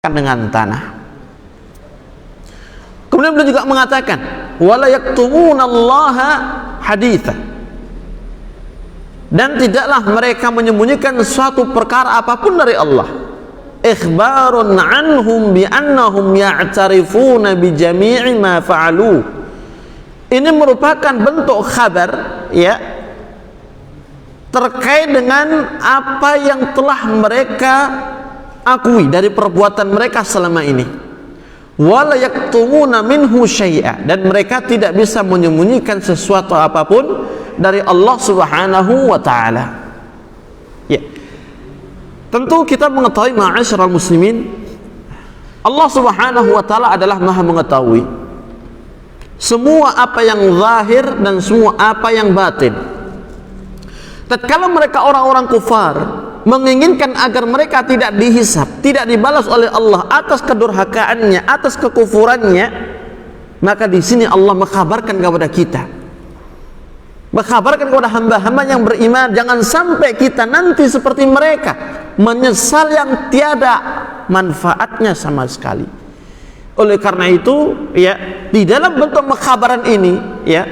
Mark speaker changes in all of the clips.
Speaker 1: dengan tanah. Kemudian beliau juga mengatakan wala yaktumunallaha haditha, dan tidaklah mereka menyembunyikan suatu perkara apapun dari Allah. Ikhbarun anhum bi annahum ya'tarifuna bi jami'i ma fa'alu. Ini merupakan bentuk kabar ya terkait dengan apa yang telah mereka akui dari perbuatan mereka selama ini. Wala yaktumuna minhu syai'a, dan mereka tidak bisa menyembunyikan sesuatu apapun dari Allah Subhanahu wa taala. Ya. Tentu kita mengetahui ma'asyiral muslimin, Allah Subhanahu wa taala adalah Maha mengetahui semua apa yang zahir dan semua apa yang batin. Tatkala mereka orang-orang kufar menginginkan agar mereka tidak dihisab, tidak dibalas oleh Allah atas kedurhakaannya, atas kekufurannya, maka di sini Allah mengkabarkan kepada kita, mengkabarkan kepada hamba-hamba yang beriman, jangan sampai kita nanti seperti mereka, menyesal yang tiada manfaatnya sama sekali. Oleh karena itu, ya, di dalam bentuk mengkabaran ini, ya,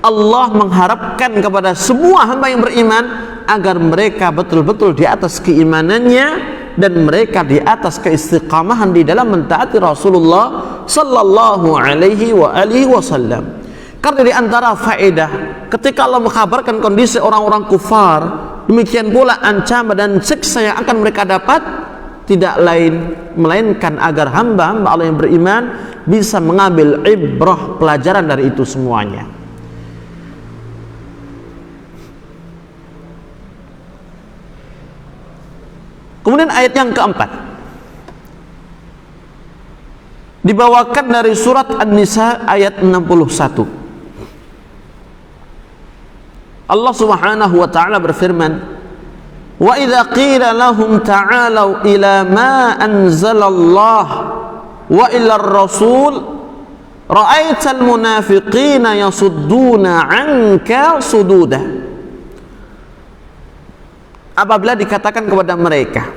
Speaker 1: Allah mengharapkan kepada semua hamba yang beriman agar mereka betul-betul di atas keimanannya dan mereka di atas keistiqamahan di dalam mentaati Rasulullah sallallahu alaihi wa alihi wasallam. Karena di antara faedah ketika Allah mengkabarkan kondisi orang-orang kufar, demikian pula ancaman dan siksa yang akan mereka dapat, tidak lain melainkan agar hamba-hamba Allah yang beriman bisa mengambil ibrah, pelajaran dari itu semuanya. Kemudian ayat yang keempat dibawakan dari surat An-Nisa ayat 61. Allah Subhanahu wa taala berfirman, "Wa idza qila lahum ta'alu ila ma anzalallah wa ila ar-rasul ra'aital munafiqina yasudduna 'anka sududa." Apabila dikatakan kepada mereka,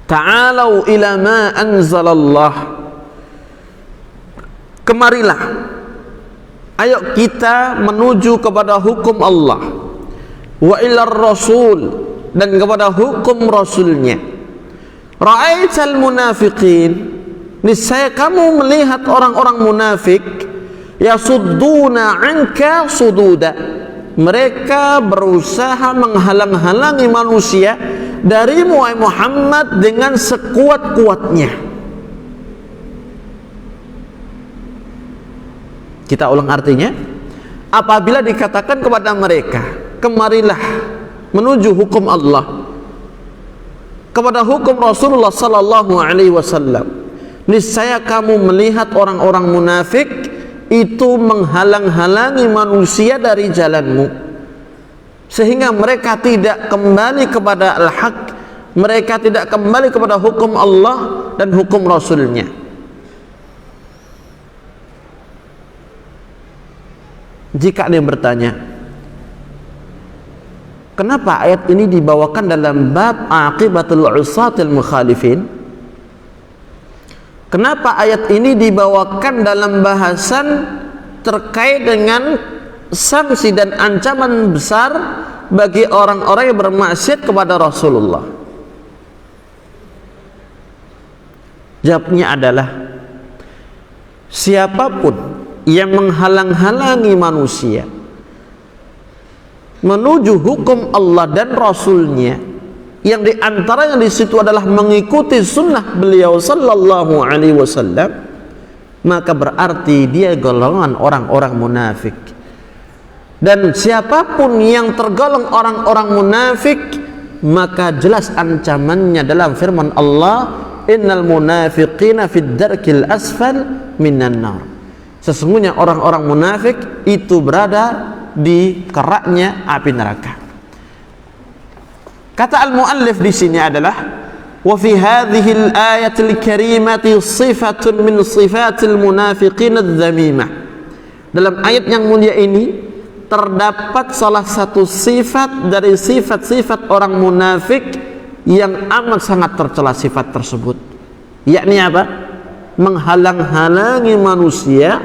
Speaker 1: ta'alau ila ma anzalallah, kemarilah, ayo kita menuju kepada hukum Allah, wa ilar rasul, dan kepada hukum rasulnya. Ra'aital munafiqin, niscaya kamu melihat orang-orang munafik, yasudduna 'anka sududa, mereka berusaha menghalang-halangi manusia dari Muhammad dengan sekuat-kuatnya. Kita ulang artinya. Apabila dikatakan kepada mereka, kemarilah menuju hukum Allah, kepada hukum Rasulullah sallallahu alaihi wasallam, niscaya kamu melihat orang-orang munafik itu menghalang-halangi manusia dari jalanmu, sehingga mereka tidak kembali kepada al-haq, mereka tidak kembali kepada hukum Allah dan hukum Rasulnya. Jika ada yang bertanya, kenapa ayat ini dibawakan dalam bab aqibatul usatil mukhalifin? Kenapa ayat ini dibawakan dalam bahasan terkait dengan sanksi dan ancaman besar bagi orang-orang yang bermaksiat kepada Rasulullah? Jawabnya adalah, siapapun yang menghalang-halangi manusia menuju hukum Allah dan Rasulnya, yang diantaranya di situ adalah mengikuti sunnah beliau sallallahu alaihi wasallam, maka berarti dia golongan orang-orang munafik. Dan siapapun yang tergolong orang-orang munafik, maka jelas ancamannya dalam firman Allah, innal munafiqina fid darkil asfal minan nar. Sesungguhnya orang-orang munafik itu berada di keraknya api neraka. Kata al-muallif di sini adalah, wa fi hadhihi al-ayatil karimati sifatun min sifatil munafiqin adz-dzamimah. Dalam ayat yang mulia ini terdapat salah satu sifat dari sifat-sifat orang munafik yang amat sangat tercela sifat tersebut, yakni apa? Menghalang-halangi manusia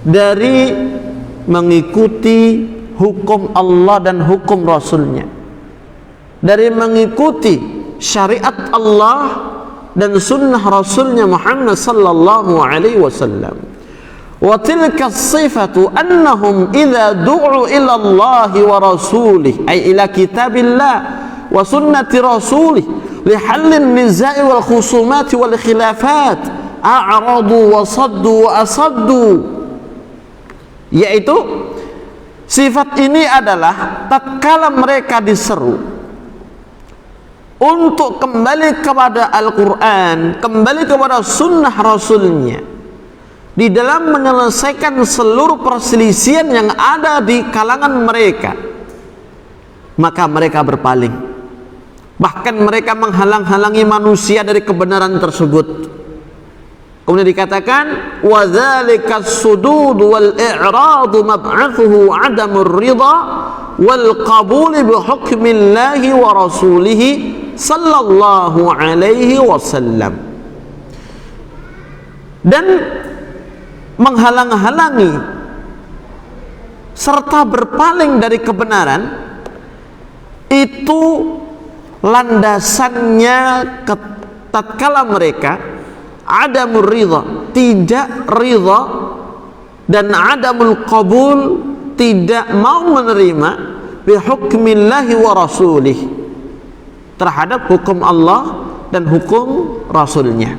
Speaker 1: dari mengikuti hukum Allah dan hukum Rasulnya, dari mengikuti syariat Allah dan sunnah Rasulnya Muhammad sallallahu alaihi wasallam. Wa tilka sifatu annahum idza du'u ila Allah wa rasulih, ay ila kitabillah wa sunnati rasulih li halin nizai wal khusumat wal khilafat, a'radu wa saddu wa asaddu. Yaitu sifat ini adalah tatkala mereka diseru untuk kembali kepada Al-Quran, kembali kepada sunnah Rasulnya, di dalam menyelesaikan seluruh perselisihan yang ada di kalangan mereka, maka mereka berpaling, bahkan mereka menghalang-halangi manusia dari kebenaran tersebut. Kemudian dikatakan wa dzalika as-sudud wal i'rad mab'athuhu 'adamur ridha wal qabul bi hukmillahi wa rasulih sallallahu alaihi wasallam. Dan menghalang-halangi serta berpaling dari kebenaran itu landasannya tatkala mereka adamul ridha, tidak ridha, dan adamul qabul, tidak mau menerima bihukmillahi wa rasulih, terhadap hukum Allah dan hukum Rasulnya.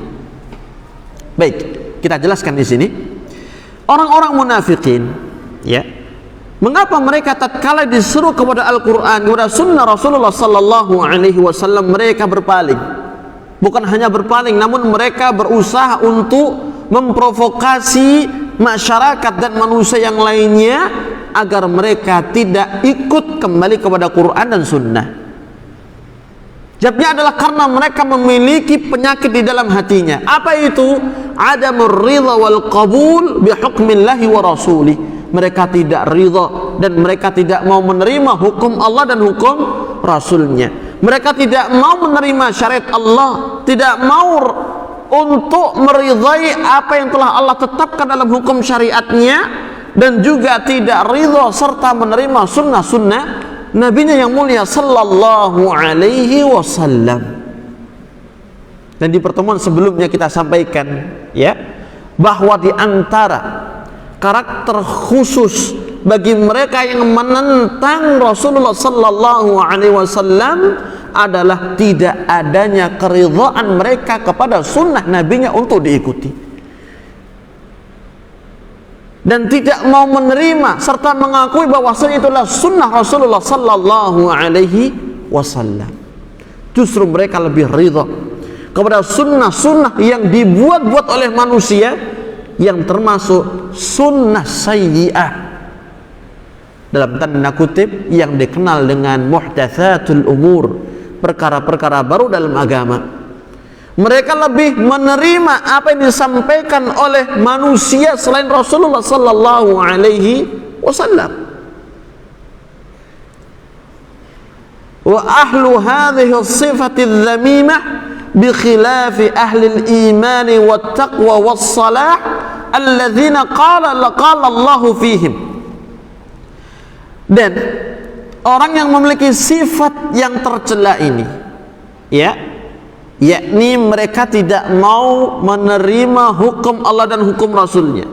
Speaker 1: Baik, kita jelaskan di sini. Orang-orang munafikin, ya, mengapa mereka tatkala disuruh kepada Al-Quran, kepada sunnah Rasulullah sallallahu alaihi wasallam, mereka berpaling? Bukan hanya berpaling, namun mereka berusaha untuk memprovokasi masyarakat dan manusia yang lainnya agar mereka tidak ikut kembali kepada Quran dan sunnah. Jawabnya adalah karena mereka memiliki penyakit di dalam hatinya. Apa itu? Adamur ridha wal qabul bi hukmillahi wa rasulih. Mereka tidak ridha dan mereka tidak mau menerima hukum Allah dan hukum Rasulnya. Mereka tidak mau menerima syariat Allah, tidak mau untuk meridhai apa yang telah Allah tetapkan dalam hukum syariatnya, dan juga tidak ridha serta menerima sunnah-sunnah Nabinya yang mulia sallallahu alaihi wasallam. Dan di pertemuan sebelumnya kita sampaikan, ya, bahwa di antara karakter khusus bagi mereka yang menentang Rasulullah sallallahu alaihi wasallam adalah tidak adanya keridhaan mereka kepada sunnah nabinya untuk diikuti, dan tidak mau menerima serta mengakui bahwasanya itulah sunnah Rasulullah sallallahu alaihi wasallam. Justru mereka lebih ridha kepada sunnah-sunnah yang dibuat-buat oleh manusia, yang termasuk sunnah sayyi'ah, dalam tanda kutip yang dikenal dengan muhdatsatul umur, perkara-perkara baru dalam agama. Mereka lebih menerima apa yang disampaikan oleh manusia selain Rasulullah sallallahu alaihi wasallam. Wa ahlu hadhihi as-sifati adh-dhamimah bi khilafi ahli al-iman wat taqwa was salah alladzina qala Allah fihim. Dan orang yang memiliki sifat yang tercela ini, ya, yakni mereka tidak mau menerima hukum Allah dan hukum Rasulnya,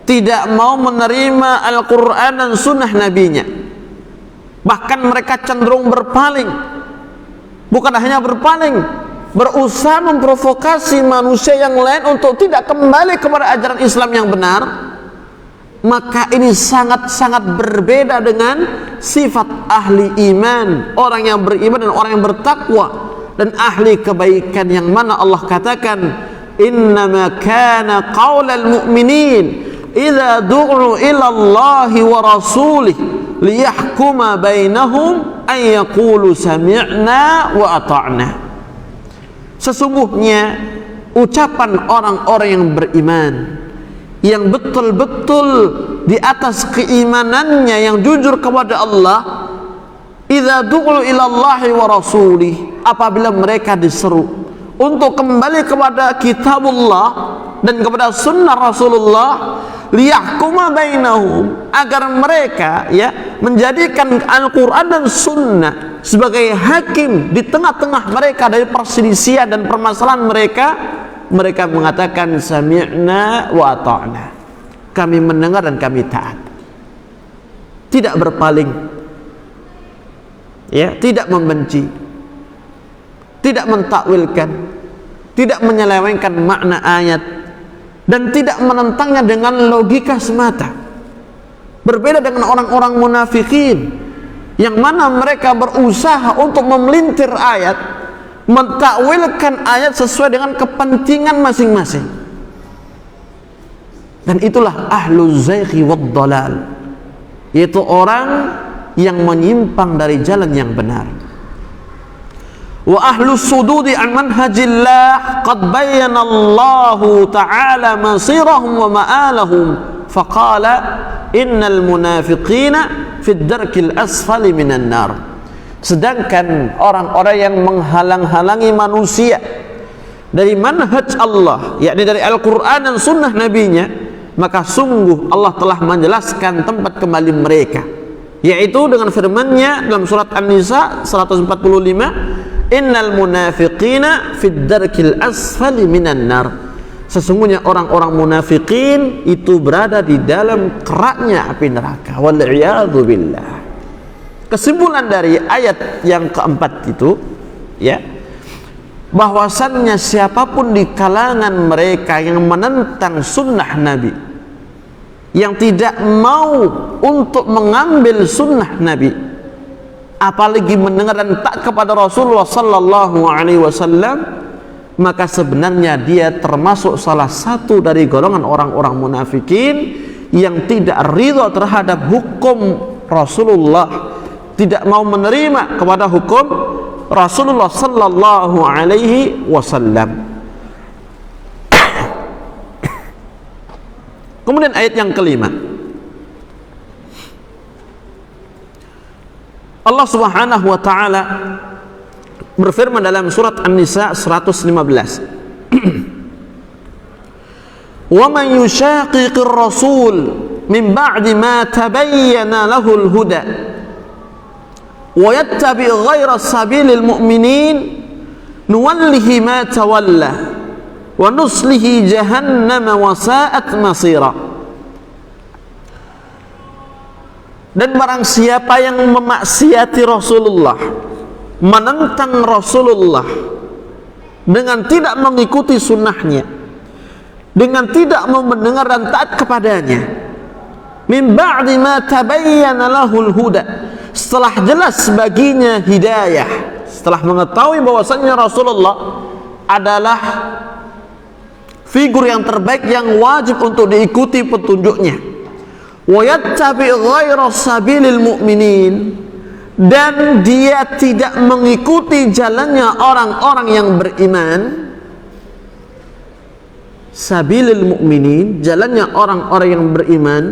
Speaker 1: tidak mau menerima Al-Quran dan sunnah nabinya, bahkan mereka cenderung berpaling. Bukan hanya berpaling, berusaha memprovokasi manusia yang lain untuk tidak kembali kepada ajaran Islam yang benar. Maka ini sangat-sangat berbeda dengan sifat ahli iman, orang yang beriman dan orang yang bertakwa dan ahli kebaikan, yang mana Allah katakan innama kana qaulal mu'minin idza du'u ila Allahi wa rasulih liyahkuma bainahum an yaqulu sami'na wa ata'na. Sesungguhnya ucapan orang-orang yang beriman, yang betul-betul di atas keimanannya, yang jujur kepada Allah, idza du'u ila Allahi wa rasulih, apabila mereka diseru untuk kembali kepada kitabullah dan kepada sunnah Rasulullah, liyahkuma bainahum, agar mereka menjadikan Al-Quran dan sunnah sebagai hakim di tengah-tengah mereka dari perselisihan dan permasalahan mereka. Mereka mengatakan sami'na wa ata'na, kami mendengar dan kami taat, tidak berpaling, tidak membenci, tidak mentakwilkan, tidak menyelewengkan makna ayat, dan tidak menentangnya dengan logika semata. Berbeda dengan orang-orang munafikin yang mana mereka berusaha untuk memelintir ayat, mentakwilkan ayat sesuai dengan kepentingan masing-masing. Dan itulah ahluz zaighi wad dalal, yaitu orang yang menyimpang dari jalan yang benar. Wa ahlus sududi an manhajillah qad bayyana Allah ta'ala masirahum wa ma'alahum faqala innal munafiqina fid darkil asfali minan nar. Sedangkan orang-orang yang menghalang-halangi manusia dari manhaj Allah, yakni dari Al-Quran dan sunnah nabinya, maka sungguh Allah telah menjelaskan tempat kembali mereka, yaitu dengan firman-Nya dalam surat An-Nisa 145, innal munafiqina fid darkil asfali minan nar. Sesungguhnya orang-orang munafikin itu berada di dalam keraknya api neraka. Wal-'iyadzu billah. Kesimpulan dari ayat yang keempat itu, bahwasannya siapapun di kalangan mereka yang menentang sunnah Nabi, yang tidak mau untuk mengambil sunnah Nabi, apalagi mendengar dan taat kepada Rasulullah sallallahu alaihi wasallam, maka sebenarnya dia termasuk salah satu dari golongan orang-orang munafikin yang tidak ridha terhadap hukum Rasulullah, tidak mau menerima kepada hukum Rasulullah sallallahu alaihi wasallam. Kemudian ayat yang kelima, Allah Subhanahu wa taala berfirman dalam surat An-Nisa 115, "Wa man yushaqiqir rasul min ba'di ma tabayyana lahul huda wa yattabi' ghayra sabilil mu'minin nuwallihi ma tawalla wa nuslihi jahannama wa sa'at masira." Dan barang siapa yang memaksiati Rasulullah, menentang Rasulullah dengan tidak mengikuti sunnahnya, dengan tidak mau mendengar dan taat kepadanya, min ba'di ma tabayyana lahul huda, setelah jelas baginya hidayah, setelah mengetahui bahwasannya Rasulullah adalah figur yang terbaik yang wajib untuk diikuti petunjuknya, wa yattabi' ghayra sabilil mu'minin, dan dia tidak mengikuti jalannya orang-orang yang beriman. Sabilil mu'minin, jalannya orang-orang yang beriman.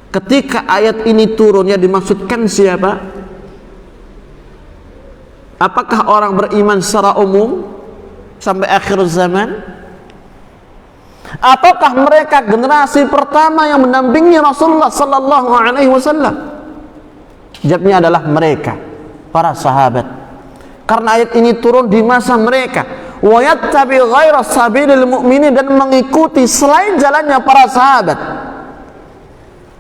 Speaker 1: Ketika ayat ini turunnya dimaksudkan siapa? Apakah orang beriman secara umum sampai akhir zaman? Ataukah mereka generasi pertama yang mendampingi Rasulullah sallallahu alaihi wasallam? Jawabnya adalah mereka, para sahabat. Karena ayat ini turun di masa mereka. Wa yattabi ghayra sabilil mu'minin, dan mengikuti selain jalannya para sahabat.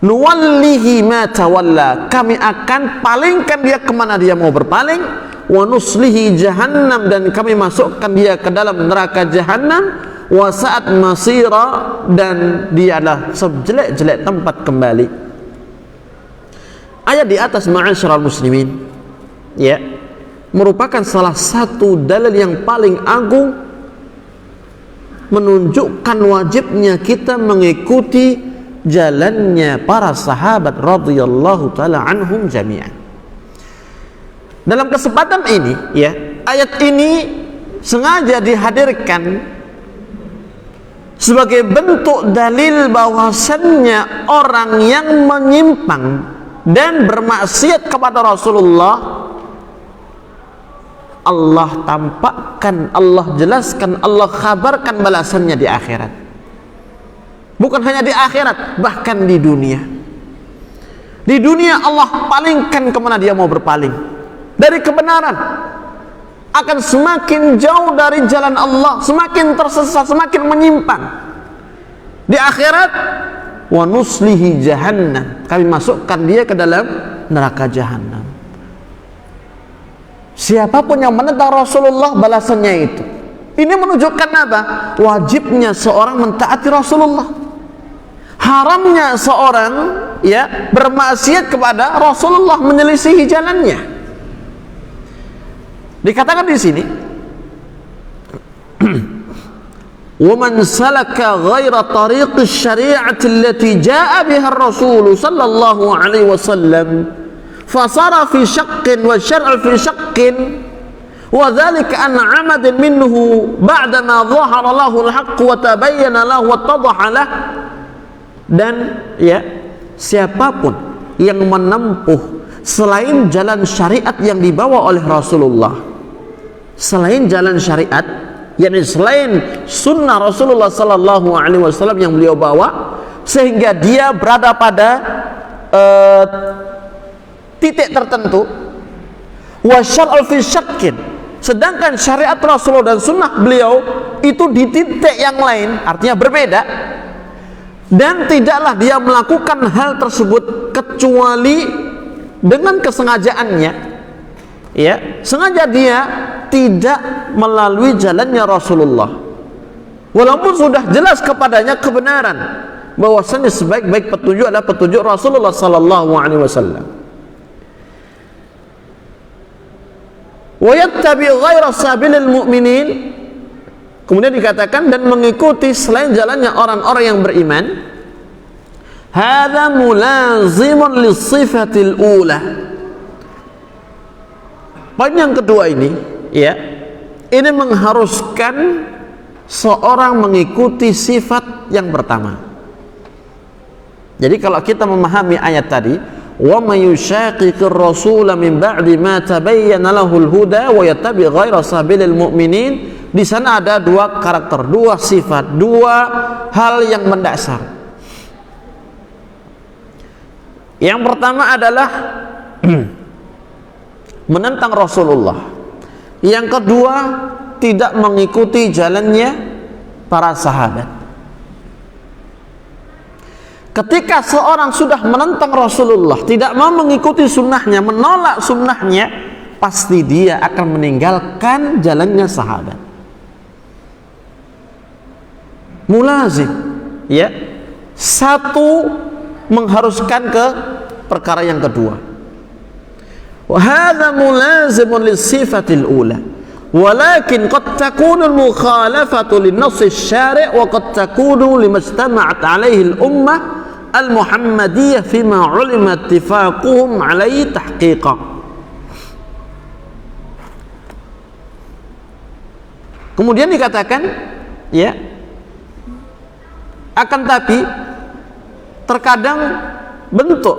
Speaker 1: Nuwallihi ma tawalla, kami akan palingkan dia kemana dia mau berpaling. Wa nuslihi jahannam, dan kami masukkan dia ke dalam neraka jahannam. Wa sa'at masira, dan dia adalah sejelek-jelek tempat kembali. Ayat di atas, ma'asyiral muslimin, merupakan salah satu dalil yang paling agung menunjukkan wajibnya kita mengikuti jalannya para sahabat radhiyallahu taala anhum jami'an. Dalam kesempatan ini, ayat ini sengaja dihadirkan sebagai bentuk dalil bahwasannya orang yang menyimpang dan bermaksiat kepada Rasulullah, Allah tampakkan, Allah jelaskan, Allah kabarkan balasannya di akhirat. Bukan hanya di akhirat, bahkan di dunia. Di dunia Allah palingkan kemana dia mau berpaling dari kebenaran, akan semakin jauh dari jalan Allah, semakin tersesat, semakin menyimpang. Di akhirat, wa nuslihi jahannam, kami masukkan dia ke dalam neraka jahannam. Siapapun yang menentang Rasulullah, balasannya itu. Ini menunjukkan apa? Wajibnya seorang mentaati Rasulullah, haramnya seorang bermaksiat kepada Rasulullah, menyelisihi jalannya. Dikatakan di sini, وَمَنْ سَلَكَ غَيْرَ طَرِيقِ الشَّرِيعَةِ الَّتِي جَاءَ بِهَا الرَّسُولُ صَلَّى اللَّهُ عَلَيْهِ وَسَلَّمَ فَصَارَ فِي شَقٍّ وَالشَّرْعُ فِي شَقٍّ وَذَلِكَ أَنْ عَمَدٍ مِّنْهُ بَعْدَمَا ظَهَرَ لَهُ الْحَقُّ وَتَبَيَّنَ لَهُ وَاتَّضَحَ لَهُ. Dan siapapun yang menempuh selain jalan syariat yang dibawa oleh Rasulullah, selain jalan syariat, yakni selain sunnah Rasulullah sallallahu alaihi wasallam yang beliau bawa, sehingga dia berada pada titik tertentu, wa syar'u fi syakkin, sedangkan syariat Rasulullah dan sunnah beliau itu di titik yang lain, artinya berbeda, dan tidaklah dia melakukan hal tersebut kecuali dengan kesengajaannya, sengaja dia tidak melalui jalannya Rasulullah, walaupun sudah jelas kepadanya kebenaran bahwasanya sebaik-baik petunjuk adalah petunjuk Rasulullah sallallahu alaihi wasallam. Wa yattabi ghaira sabilil mu'minin, kemudian dikatakan dan mengikuti selain jalannya orang-orang yang beriman. Hadza mulazimun lis-sifatil ula. Poin yang kedua ini, ini mengharuskan seorang mengikuti sifat yang pertama. Jadi kalau kita memahami ayat tadi, wa may yushaqiqir rasula min ba'di ma tabayyana lahul huda wa yattabi ghaira sabilil mu'minin, di sana ada dua karakter, dua sifat, dua hal yang mendasar. Yang pertama adalah menentang Rasulullah. Yang kedua, tidak mengikuti jalannya para sahabat. Ketika seorang sudah menentang Rasulullah, tidak mau mengikuti sunnahnya, menolak sunnahnya, pasti dia akan meninggalkan jalannya sahabat. Mulazim, satu mengharuskan ke perkara yang kedua. وهذا ملازم للصفة الأولى ولكن قد تكون المخالفة للنص الشارع وقد تكون لما اجتمعت عليه الأمة المحمدية فيما علم اتفاقهم عليه تحقيقا. Kemudian dikatakan, akan tapi terkadang bentuk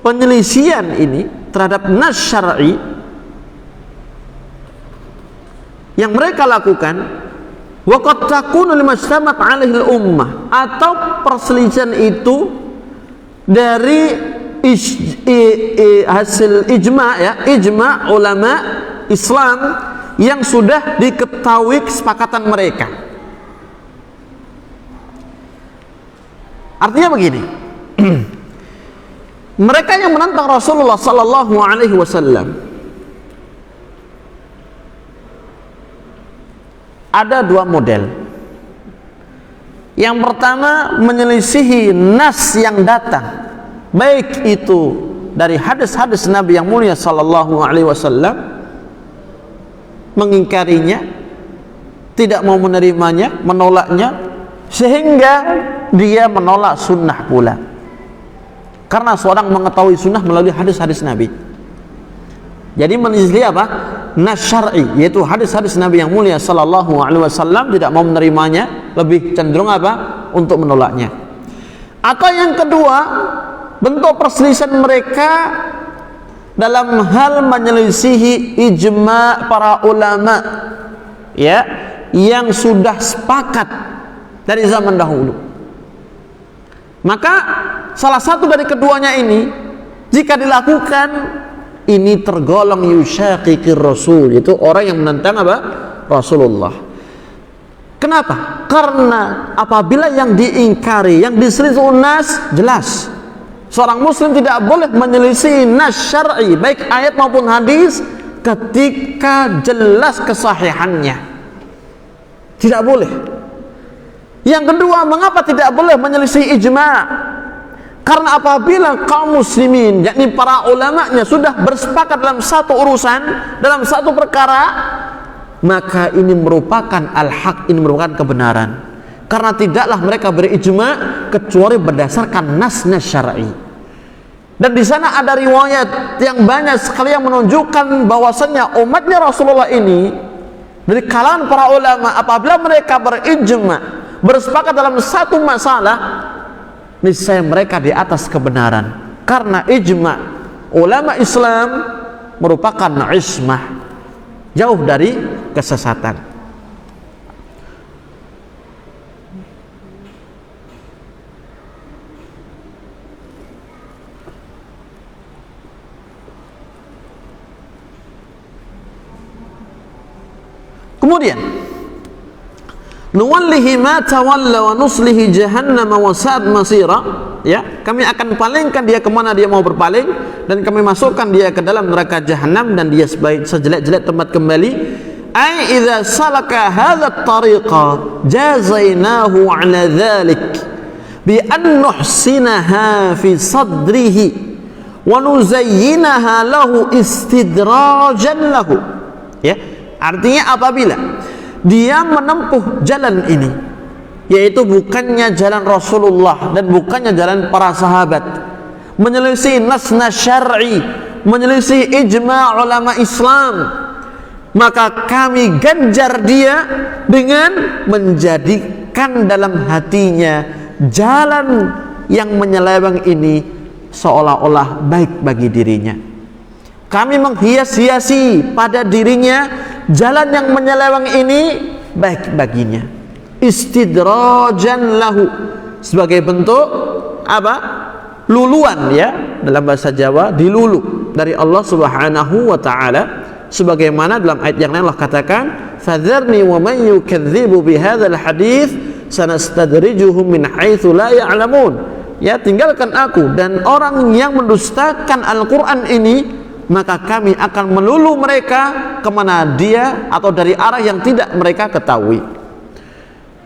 Speaker 1: penyelisihan ini terhadap nas syar'i yang mereka lakukan, wa qad takunu limastamat 'alaihi al-ummah, atau perselisihan itu dari hasil ijma' ulama Islam yang sudah diketahui kesepakatan mereka. Artinya begini, mereka yang menentang Rasulullah sallallahu alaihi wasallam ada dua model. Yang pertama, menyelisihi nas yang datang, baik itu dari hadis-hadis Nabi yang mulia sallallahu alaihi wasallam, mengingkarinya, tidak mau menerimanya, menolaknya, sehingga dia menolak sunnah pula. Karena seorang mengetahui sunnah melalui hadis-hadis Nabi. Jadi menyelisihi apa? Nas syar'i, yaitu hadis-hadis Nabi yang mulia sallallahu alaihi wasallam, tidak mau menerimanya, lebih cenderung apa? Untuk menolaknya. Atau yang kedua, bentuk perselisihan mereka dalam hal menyelisihi ijma para ulama, ya, yang sudah sepakat dari zaman dahulu. Maka salah satu dari keduanya ini jika dilakukan, ini tergolong yushaqiqir rasul, itu orang yang menentang apa? Rasulullah. Kenapa? Karena apabila yang diingkari, yang diselisih nas, jelas seorang muslim tidak boleh menyelisih nas syar'i baik ayat maupun hadis ketika jelas kesahihannya. Tidak boleh. Yang kedua, mengapa tidak boleh menyelisih ijma'? Karena apabila kaum muslimin, yakni para ulamanya, sudah bersepakat dalam satu urusan, dalam satu perkara, maka ini merupakan al-haq, ini merupakan kebenaran. Karena tidaklah mereka berijma' kecuali berdasarkan nas-nas syar'i. Dan di sana ada riwayat yang banyak sekali yang menunjukkan bahwasannya umatnya Rasulullah ini dari kalangan para ulama, apabila mereka berijma', bersepakat dalam satu masalah, niscaya mereka di atas kebenaran. Karena ijma' ulama Islam merupakan ismah, jauh dari kesesatan. Kemudian nuwallihi ma tawalla wa nuslihi jahannam wa sa'at masira, ya, kami akan palingkan dia kemana dia mau berpaling, dan kami masukkan dia ke dalam neraka jahanam, dan dia sejelek-jelek tempat kembali. Ai idza salaka hadha at-tariqa jazainahu ala dhalik bi an nuhsinaha fi sadrihi wa nuzayyinaha lahu istidrajan lahu, ya. Artinya apabila dia menempuh jalan ini, yaitu bukannya jalan Rasulullah dan bukannya jalan para sahabat, menyelisih nas-nas syar'i, menyelisih ijma' ulama Islam, maka kami ganjar dia dengan menjadikan dalam hatinya jalan yang menyeleweng ini seolah-olah baik bagi dirinya. Kami menghias-hiasi pada dirinya jalan yang menyeleweng ini baik baginya. Istidrajan lahu, sebagai bentuk apa? Luluan, ya, dalam bahasa Jawa, dilulu dari Allah Subhanahu wa taala, sebagaimana dalam ayat yang lain Allah katakan, fadzarni wa man yukadzibu bihadzal hadits sanastadrijuhum min haitsu la ya'lamun. Ya, tinggalkan aku dan orang yang mendustakan Al-Qur'an ini, maka kami akan melulu mereka kemana dia atau dari arah yang tidak mereka ketahui.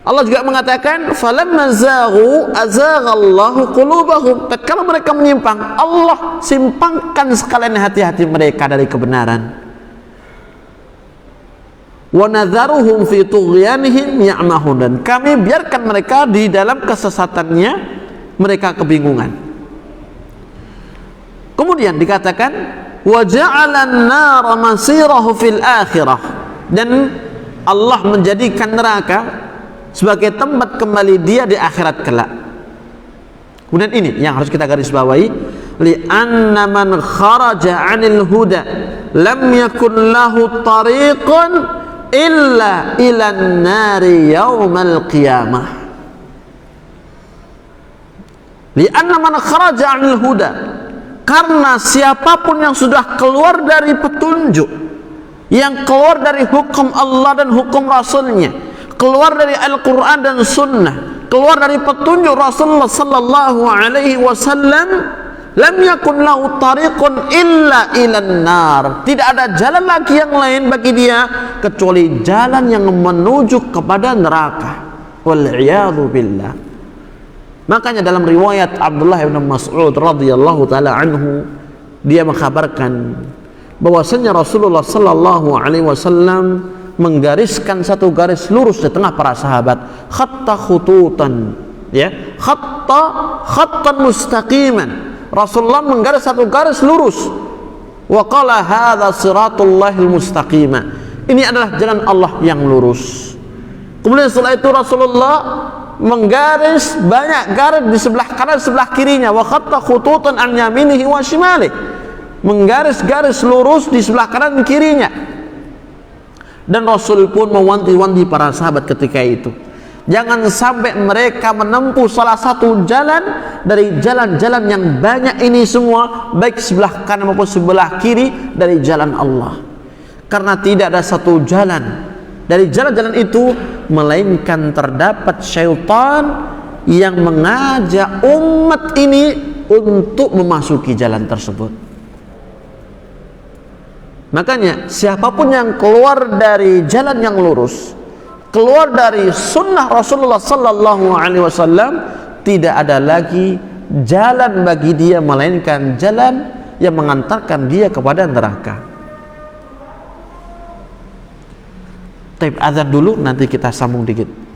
Speaker 1: Allah juga mengatakan, falamma zaghu azaghallahu qulubahum. Tatkala mereka menyimpang, Allah simpangkan sekalian hati-hati mereka dari kebenaran. Wa nadharuhum fi tughyanihim ya'mahun, dan kami biarkan mereka di dalam kesesatannya mereka kebingungan. Kemudian dikatakan wa ja'alan nara masirahu fil akhirah, dan Allah menjadikan neraka sebagai tempat kembali dia di akhirat kelak. Kemudian ini yang harus kita garis bawahi, li anna man kharaja 'anil huda lam yakun lahu tariqun illa ilan nari yaumal qiyamah. Li anna man kharaja 'anil huda, karena siapapun yang sudah keluar dari petunjuk, yang keluar dari hukum Allah dan hukum Rasulnya, keluar dari Al-Quran dan Sunnah, keluar dari petunjuk Rasulullah Sallallahu Alaihi Wasallam, lam yakun lahu tariqun illa ilan nar. Tidak ada jalan lagi yang lain bagi dia kecuali jalan yang menuju kepada neraka. Wal'iyadu billah. Makanya dalam riwayat Abdullah bin Mas'ud radhiyallahu taala anhu, dia mengkabarkan bahwasanya Rasulullah sallallahu alaihi wasallam menggariskan satu garis lurus di tengah para sahabat, khatta khututan, ya, khattan mustaqiman. Rasulullah menggaris satu garis lurus. Wa qala hadza siratullahil mustaqima. Ini adalah jalan Allah yang lurus. Kemudian setelah itu Rasulullah menggaris banyak garis di sebelah kanan sebelah kirinya, wa khatta khututan an yaminihi wa shimalihi, menggaris garis lurus di sebelah kanan dan kirinya. Dan Rasul pun mewanti-wanti para sahabat ketika itu, jangan sampai mereka menempuh salah satu jalan dari jalan-jalan yang banyak ini semua, baik sebelah kanan maupun sebelah kiri dari jalan Allah. Karena tidak ada satu jalan dari jalan-jalan itu melainkan terdapat syaitan yang mengajak umat ini untuk memasuki jalan tersebut. Makanya siapapun yang keluar dari jalan yang lurus, keluar dari sunnah Rasulullah sallallahu alaihi wasallam, tidak ada lagi jalan bagi dia melainkan jalan yang mengantarkan dia kepada neraka. Taib azan dulu, nanti kita sambung dikit.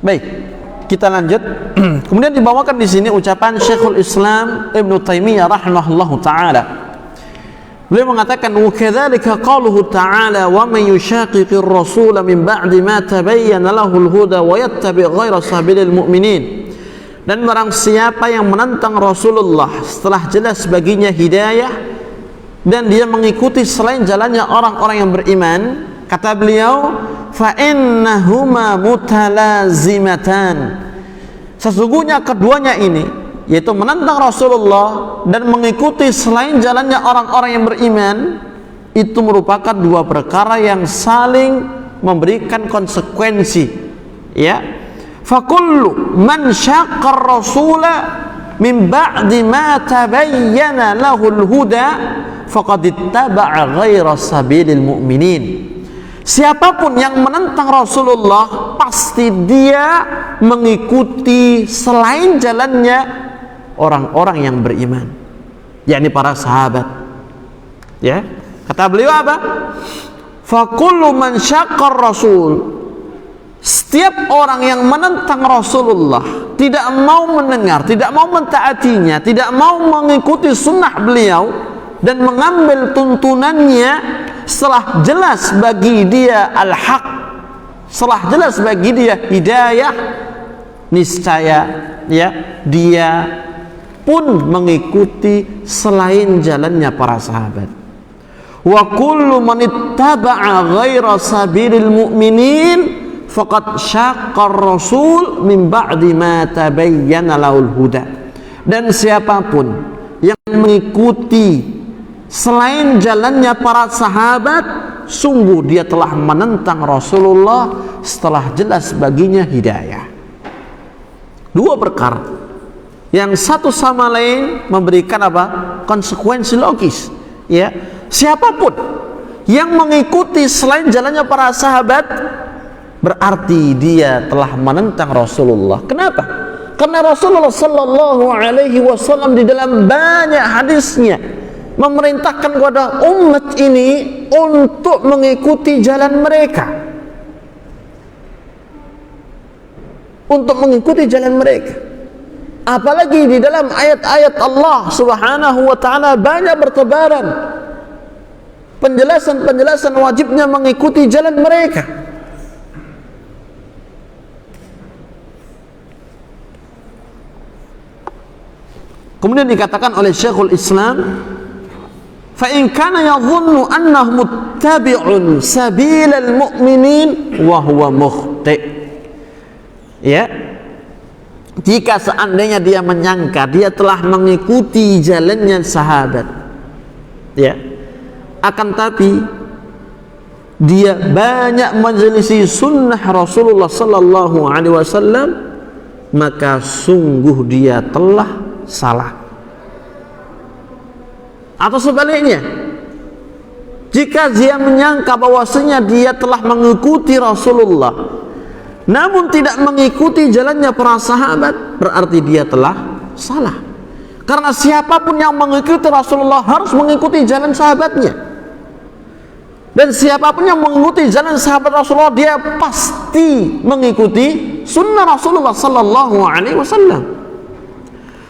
Speaker 1: Baik, kita lanjut. Kemudian dibawakan di sini ucapan Syekhul Islam Ibnu Taimiyah rahimahullahu taala. Beliau mengatakan, "Wa kadzalika qauluhu ta'ala wa may yushaqiqir rasula min ba'di ma tabayyana lahul huda wa yattabi' ghaira sabilil mu'minin." Dan barang siapa yang menentang Rasulullah setelah jelas baginya hidayah dan dia mengikuti selain jalannya orang-orang yang beriman, kata beliau, fa innahuma mutalazimatan. Sesungguhnya keduanya ini, yaitu menentang Rasulullah dan mengikuti selain jalannya orang-orang yang beriman, itu merupakan dua perkara yang saling memberikan konsekuensi. Ya, fa kullu man syaqqar rasula min ba'di ma tabayyana lahul huda faqad ittaba'a ghaira sabilil mu'minin. Siapapun yang menentang Rasulullah pasti dia mengikuti selain jalannya orang-orang yang beriman, yakni para sahabat. Ya, kata beliau apa? Fa kullu man syaqqar rasul, Setiap orang yang menentang Rasulullah, tidak mau mendengar, tidak mau mentaatinya, tidak mau mengikuti sunnah beliau dan mengambil tuntunannya, setelah jelas bagi dia al-haq, setelah jelas bagi dia hidayah, niscaya ya dia pun mengikuti selain jalannya para sahabat. Wa kullu man ittaba'a ghaira sabilil mu'minin faqad syaqqa ar-rasul min ba'di ma tabayyana lahul huda. Dan siapapun yang mengikuti selain jalannya para sahabat, sungguh dia telah menentang Rasulullah setelah jelas baginya hidayah. Dua perkara yang satu sama lain memberikan apa? Konsekuensi logis. Ya, siapapun yang mengikuti selain jalannya para sahabat, berarti dia telah menentang Rasulullah. Kenapa? Karena Rasulullah sallallahu alaihi wasallam di dalam banyak hadisnya memerintahkan kepada umat ini untuk mengikuti jalan mereka, untuk mengikuti jalan mereka. Apalagi di dalam ayat-ayat Allah subhanahu wa ta'ala banyak bertebaran penjelasan-penjelasan wajibnya mengikuti jalan mereka. Kemudian dikatakan oleh Syekhul Islam, fa in kana yadhunnu annahu muttabi'un sabilal mu'minin wa huwa mukhti'. Ya, jika seandainya dia menyangka dia telah mengikuti jalannya sahabat, ya, akan tapi dia banyak menyelisih sunnah Rasulullah sallallahu alaihi wasallam, maka sungguh dia telah salah. Atau sebaliknya, jika dia menyangka bahwasanya dia telah mengikuti Rasulullah namun tidak mengikuti jalannya para sahabat, berarti dia telah salah. Karena siapapun yang mengikuti Rasulullah harus mengikuti jalan sahabatnya, dan siapapun yang mengikuti jalan sahabat Rasulullah, dia pasti mengikuti sunnah Rasulullah sallallahu alaihi wasallam.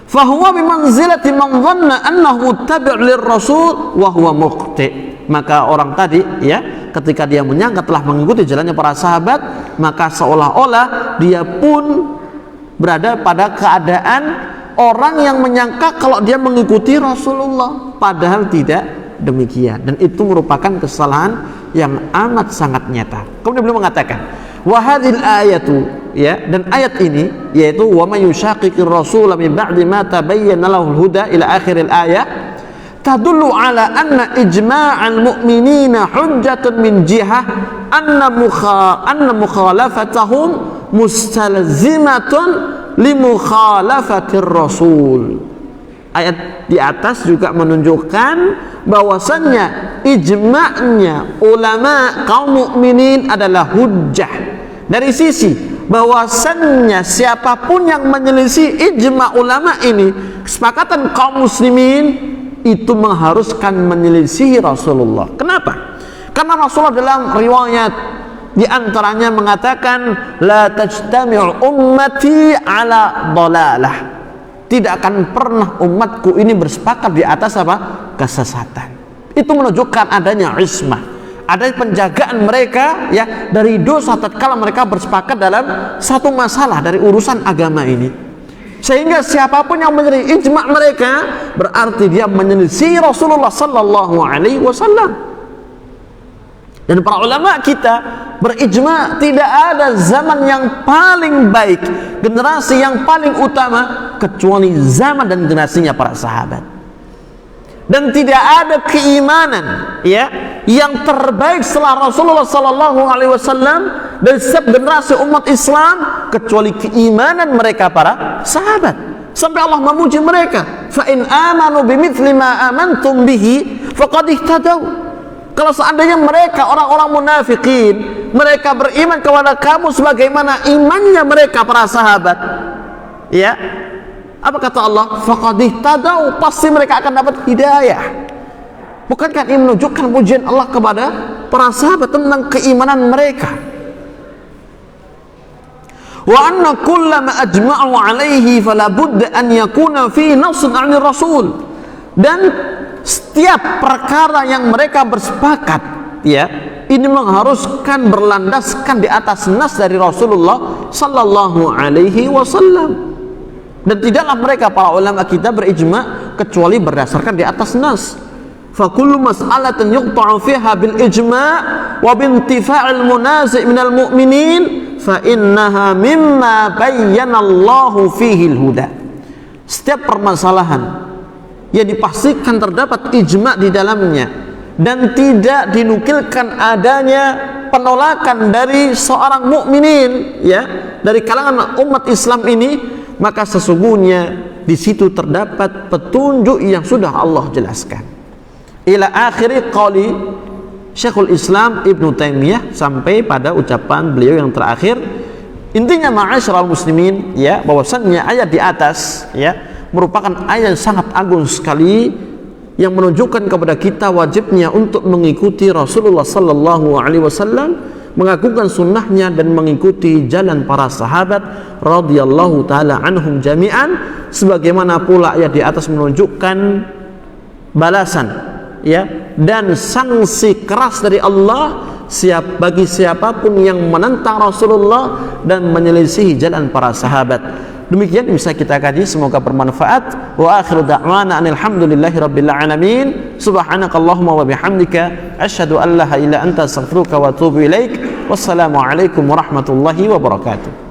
Speaker 1: Fahuwa bimanzilati man dhanna annahu muttabi' lirrasul wa huwa mukhti'. Maka orang tadi, ya, ketika dia menyangka telah mengikuti jalannya para sahabat, maka seolah-olah dia pun berada pada keadaan orang yang menyangka kalau dia mengikuti Rasulullah, padahal tidak demikian. Dan itu merupakan kesalahan yang amat sangat nyata. Kemudian beliau mengatakan, wa hadhil ayatu, ya, dan ayat ini yaitu wa may yushaqiqir rasul min ba'di ma tabayyana lahul huda ila akhiril ayat, tadullu ala anna ijma'al mu'minina hujjatun min jihah anna mukhalafatahum mustalzimatun li mukhalafatir rasul. Ayat di atas juga menunjukkan bahwasannya ijma'nya ulama kaum mukminin adalah hujjah, dari sisi bahwasannya siapapun yang menyelisih ijma' ulama ini, kesepakatan kaum muslimin, itu mengharuskan menyelisihi Rasulullah. Kenapa? Karena Rasulullah dalam riwayat di antaranya mengatakan, la tajtami'u ummati ala dhalalah. Tidak akan pernah umatku ini bersepakat di atas apa? Kesesatan. Itu menunjukkan adanya ismah, ada penjagaan mereka, ya, dari dosa tatkala mereka bersepakat dalam satu masalah dari urusan agama ini. Sehingga siapapun yang menyelisih ijma' mereka, berarti dia menyelisih Rasulullah sallallahu alaihi wasallam. Dan para ulama kita berijma' tidak ada zaman yang paling baik, generasi yang paling utama kecuali zaman dan generasinya para sahabat. Dan tidak ada keimanan, ya, yang terbaik setelah Rasulullah sallallahu alaihi wasallam dan setiap generasi umat Islam kecuali keimanan mereka para sahabat. Sampai Allah memuji mereka, fa in amanu bimithli ma amantum bihi faqad ihtadaw. Kalau seandainya mereka orang-orang munafikin, mereka beriman kepada kamu sebagaimana imannya mereka para sahabat, ya, apa kata Allah? Faqad ihtadaw, pasti mereka akan dapat hidayah. Bukankah ini menunjukkan pujian Allah kepada para sahabat tentang keimanan mereka? wa anna kullama ajma'u alaihi fala budda an yakuna fi nassun 'anil rasul. Dan setiap perkara yang mereka bersepakat, ya, ini mengharuskan berlandaskan di atas nas dari Rasulullah sallallahu alaihi wasallam. Dan tidaklah mereka para ulama kita berijma kecuali berdasarkan di atas nas. Fa kullu mas'alatin yuqta'u fiha bil ijma' wa bi intifa'il munazi' minal mu'minin fa innaha mimma bayyana Allahu fihi al-huda. Setiap permasalahan yang dipastikan terdapat ijma' di dalamnya dan tidak dinukilkan adanya penolakan dari seorang mukminin, ya, dari kalangan umat Islam ini, maka sesungguhnya di situ terdapat petunjuk yang sudah Allah jelaskan. Ila akhiri qali Syekhul Islam Ibnu Taimiyah, sampai pada ucapan beliau yang terakhir. Intinya ma'asyiral muslimin, ya, bahwasannya ayat di atas, ya, merupakan ayat yang sangat agung sekali yang menunjukkan kepada kita wajibnya untuk mengikuti Rasulullah sallallahu alaihi wasallam, mengagungkan sunnahnya dan mengikuti jalan para sahabat radhiyallahu taala anhum jami'an. Sebagaimana pula ayat di atas menunjukkan balasan, ya, dan sanksi keras dari Allah bagi siapapun yang menentang Rasulullah dan menyelisihi jalan para sahabat. Demikian bisa kita kaji, semoga bermanfaat. Wa akhiru da'wana alhamdulillahi rabbil alamin. Subhanakallahumma wa bihamdika asyhadu an la ilaha illa anta astaghfiruka wa atubu ilaik. Wassalamu alaikum warahmatullahi wabarakatuh.